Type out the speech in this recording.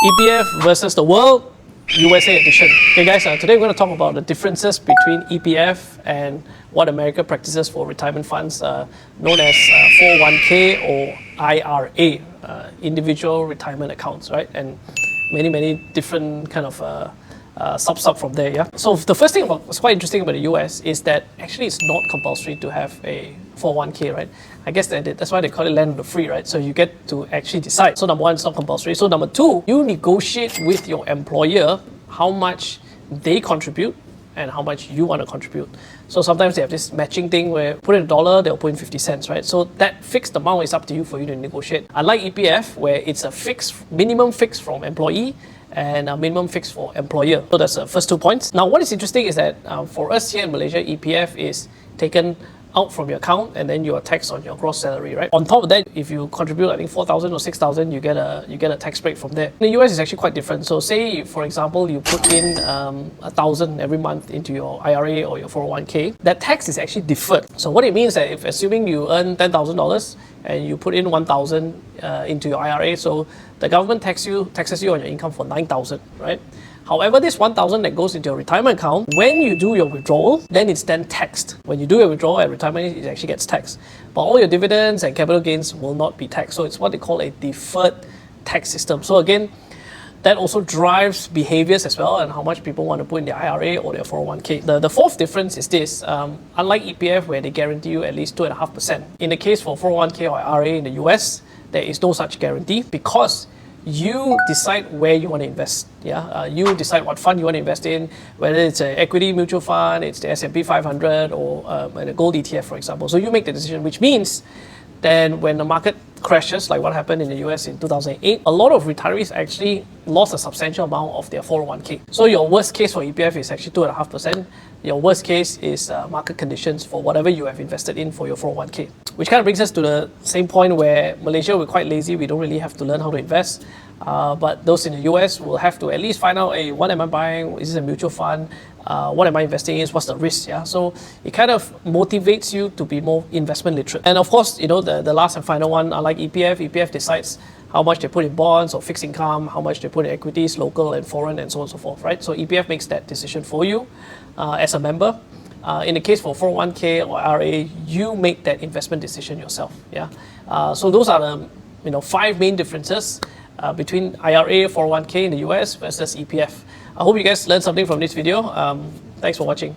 EPF versus the world, USA edition. Okay guys, today we're going to talk about the differences between EPF and what America practices for retirement funds known as 401k or IRA, individual retirement accounts, right? And many different kind of sub from there, yeah? So the first thing what's quite interesting about the US is that actually it's not compulsory to have a 401k, right? I guess that's why they call it land of the free, right? So you get to actually decide. So number one, it's not compulsory. So number two, you negotiate with your employer how much they contribute and how much you want to contribute. So sometimes they have this matching thing where put in $1, they'll put in 50 cents, right? So that fixed amount is up to you for you to negotiate. Unlike EPF, where it's a minimum fix from employee and a minimum fix for employer. So that's the first 2 points. Now, what is interesting is that for us here in Malaysia, EPF is taken out from your account and then you are taxed on your gross salary, right? On top of that, if you contribute, I think 4,000 or 6,000, you get a tax break from there. In the US, it's actually quite different. So say, for example, you put in 1,000 every month into your IRA or your 401k, that tax is actually deferred. So what it means is that if assuming you earn $10,000 and you put in 1,000 into your IRA, so the government taxes you on your income for 9,000, right? However, this 1,000 that goes into your retirement account, when you do your withdrawal, then it's then taxed. When you do your withdrawal at retirement, it actually gets taxed. But all your dividends and capital gains will not be taxed. So it's what they call a deferred tax system. So again, that also drives behaviors as well and how much people want to put in their IRA or their 401k. The fourth difference is this. Unlike EPF, where they guarantee you at least 2.5%, in the case for 401k or IRA in the US, there is no such guarantee because you decide where you want to invest. You decide what fund you want to invest in, whether it's an equity mutual fund, it's the S&P 500 or a gold ETF, for example. So you make the decision, which means then when the market crashes, like what happened in the US in 2008, a lot of retirees actually lost a substantial amount of their 401k. So your worst case for EPF is actually 2.5%. Your worst case is market conditions for whatever you have invested in for your 401k. Which kind of brings us to the same point where Malaysia, we're quite lazy. We don't really have to learn how to invest. But those in the US will have to at least find out, hey, what am I buying? Is this a mutual fund? What am I investing in? What's the risk? Yeah, so it kind of motivates you to be more investment literate. And of course, you know, the last and final one, unlike EPF decides how much they put in bonds or fixed income, how much they put in equities, local and foreign, and so on and so forth, right? So EPF makes that decision for you as a member. In the case for 401k or IRA, you make that investment decision yourself. Yeah. So those are the 5 main differences between IRA, 401k in the US versus EPF. I hope you guys learned something from this video. Thanks for watching.